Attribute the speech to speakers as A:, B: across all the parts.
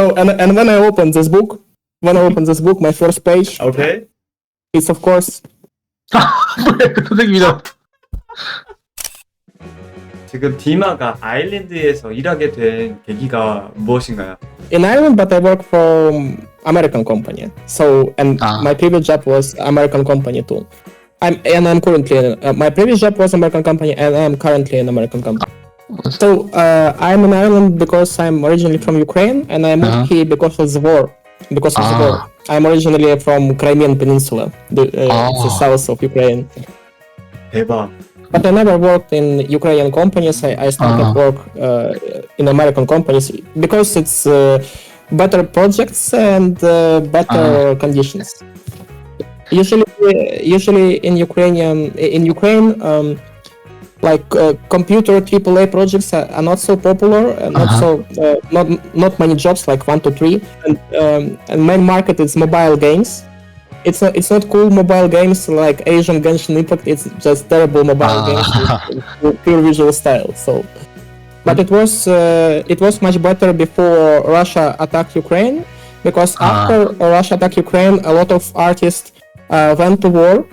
A: So and when I opened this book, my first page,
B: Okay.
A: it's of course.
C: 선생님이다.
B: 지금 디마가 아일랜드에서 일하게 된 계기가 무엇인가요?
A: In Ireland, but I work for American company. So my previous job was American company too. I'm currently my previous job was American company, and I'm currently an American company. So I'm in Ireland because I'm originally from Ukraine, and I moved here because of the war. I'm originally from Crimean Peninsula, the south of Ukraine.
B: 대박.
A: But I never worked in Ukrainian companies. I started work in American companies because it's better projects and better conditions. Usually in Ukraine, like computer AAA projects are not so popular, not many jobs, like 1 to 3, and main market is mobile games. It's not cool mobile games like Asian Genshin Impact. It's just terrible mobile games with pure visual style. So, but it was much better before Russia attacked Ukraine, because after Russia attacked Ukraine, a lot of artists went to war,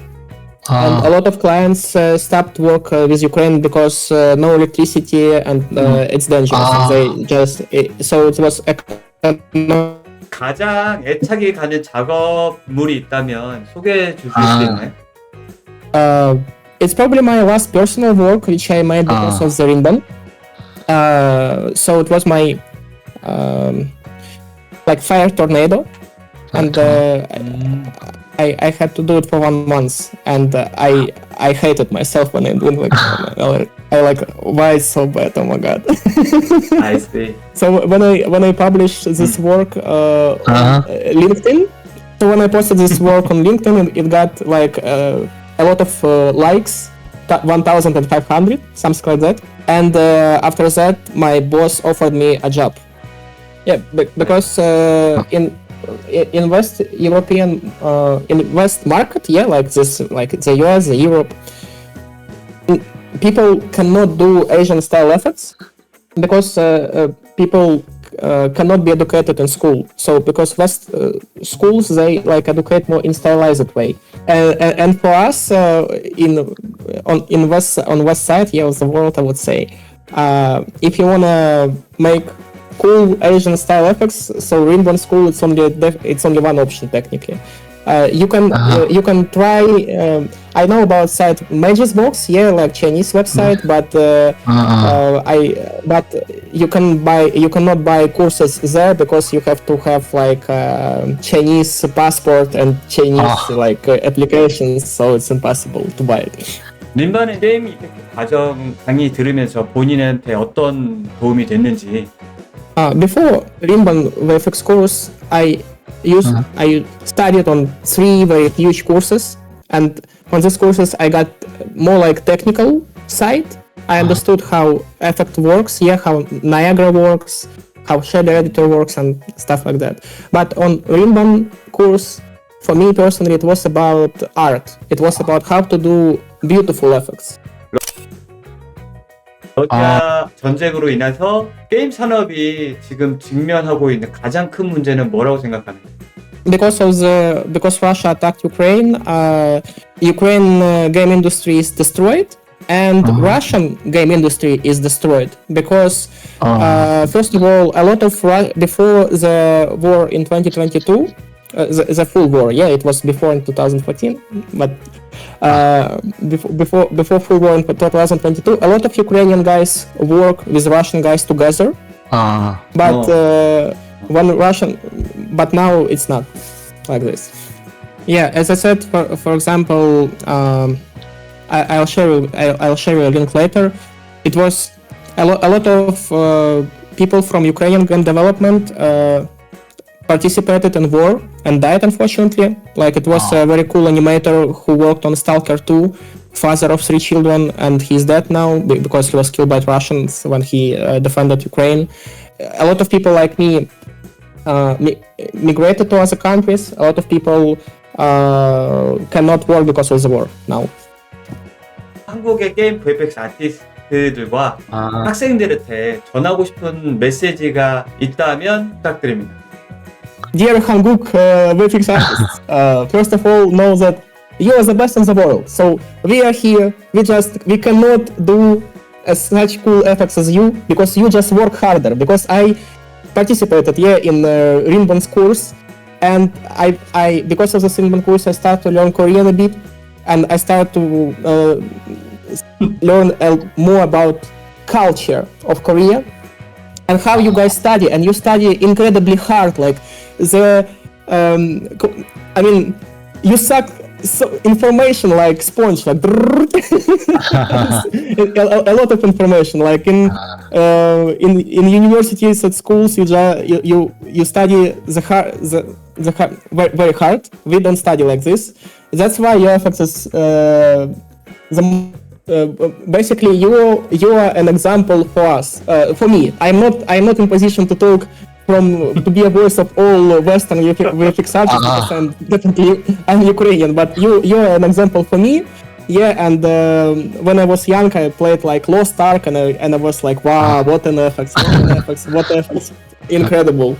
A: and a lot of clients stopped work with Ukraine because no electricity and it's dangerous. So it was
B: 가장 애착이 가는 작업물이 있다면 소개해 주실 수 있나요?
A: It's probably my last personal work which I made because of the Rinban. So it was my like fire tornado, and I had to do it for 1 month, and I hated myself when I did it. I like, why it's so bad? Oh my god!
B: I see.
A: So when I published this work on LinkedIn, so when I posted this work on LinkedIn, it got like a lot of likes, 1,500, something like that. And after that, my boss offered me a job. Yeah, because in West European, in West market, yeah, like this, like the US, the Europe, people cannot do Asian style effects because people cannot be educated in school. So because West schools, they like educate more in stylized way, and for us on west side, yeah, of the world, I would say, if you wanna make cool Asian style effects, so Rinban school, it's only one option technically. You can try. I know about site Magicbox, yeah, like Chinese website, but you cannot buy courses there because you have to have like Chinese passport and Chinese like applications, so it's impossible to buy it.
B: 린반의 게임 이펙트 과정 강의 들으면서 본인한테 어떤 도움이 됐는지.
A: Before Rinban VFX course, I studied on 3 very huge courses, and on these courses I got more like technical side. I understood how effect works, yeah, how Niagara works, how shader editor works, and stuff like that. But on Rinban course, for me personally, it was about art. It was about how to do beautiful effects.
B: 러시아 전쟁으로 인해서 게임 산업이 지금 직면하고 있는 가장 큰 문제는 뭐라고 생각하는가요?
A: Because Russia attacked Ukraine, Ukraine game industry is destroyed, and Russian game industry is destroyed. Because first of all, a lot of before the war in 2022, the full war, yeah, it was before in 2014, but before full war in 2022, a lot of Ukrainian guys work with Russian guys together. But now it's not like this. Yeah, as I said, for example, I'll share you a link later. It was a lot of people from Ukrainian game development participated in war and died, unfortunately. Like, it was a very cool animator who worked on Stalker 2, father of 3 children, and he's dead now because he was killed by Russians when he defended Ukraine. A lot of people like me migrated to other countries. A lot of people cannot work because of the war now.
B: 한국의 게임 VFX 아티스트들과 학생들한테 전하고 싶은 메시지가 있다면 부탁드립니다.
A: dear Hanguk VFX artists, first of all, know that you are the best in the world. So we are here. We cannot do such cool effects as you because you just work harder. Because I participated in Rinban's course, and I because of this Rinban course I started to learn Korean a bit, and I started to learn more about culture of Korea and how you guys study, and you study incredibly hard. Like you suck information like sponge, like a lot of information. Like in universities, at schools, you study very hard. We don't study like this. That's why your effects is basically you are an example for us. For me, I'm not in position to talk to be a voice of all Western VFX artists, because I'm Ukrainian, but you're an example for me. Yeah, and when I was young, I played like Lost Ark, and I was like, wow, what an effects, incredible.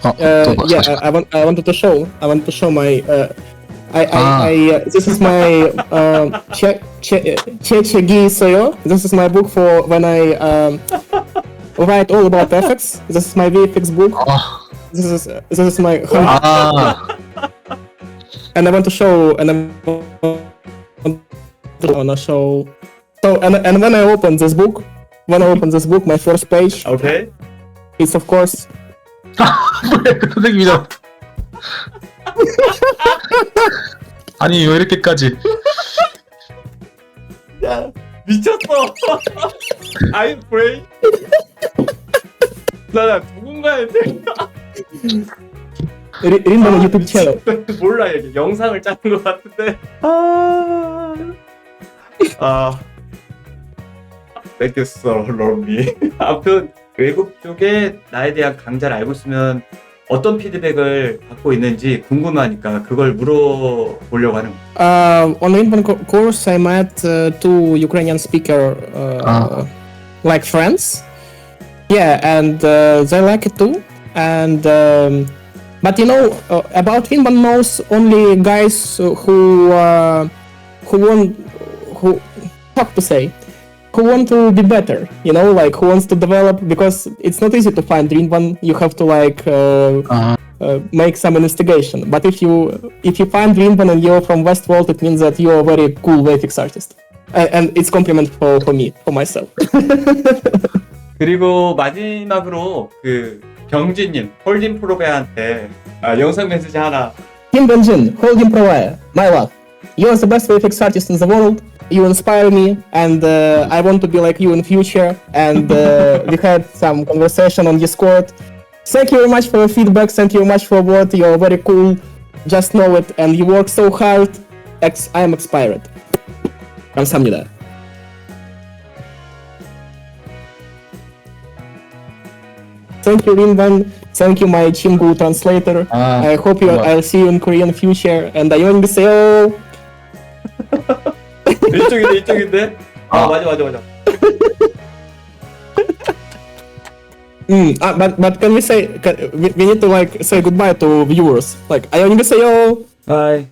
A: I wanted to show my. This is my Soyo. This is my book for when I write all about effects. This is my VFX book. This is my. And I want to show. So and when I open this book, my first page.
B: Okay.
A: It's of course.
C: 선생님이다. 아니 왜 이렇게까지?
B: 야 미쳤어. I'm brave. 나 누군가한테
A: 린반 유튜브 채널.
B: 몰라 이게 영상을 짜는 것 같은데. Thank you so lonely. 아무튼 외국 쪽에 나에 대한 강좌를 알고 있으면 어떤 피드백을 받고 있는지 궁금하니까 그걸 물어보려고 하는 거예요.
A: On the Rinban course, I met two Ukrainian speaker like friends. Yeah, and they like it too. And but you know, about Rinban knows only guys who want to be better, you know, like who wants to develop, because it's not easy to find Rinban. You have to like make some investigation. But if you find Rinban and you're from Westworld, it means that you're a very cool VFX artist, and it's compliment for me, for myself.
B: 그리고 마지막으로 그 병진님, 홀딘 프로베한테 영상 메시지 하나.
A: Kim Benjin, Holding Provaya, my love, you're the best VFX artist in the world. You inspire me, and I want to be like you in future. And we had some conversation on Discord. Thank you very much for your feedback. Thank you very much for what. You're very cool. Just know it, and you work so hard. I am inspired. 감사합니다. Thank you, Rinban. Thank you, my Chingu translator. I hope I'll see you in Korean future. And 안녕하세요.
B: 이쪽인데? 맞아.
A: But can we say we need to like say goodbye to viewers? Like 안녕하세요.
B: Bye.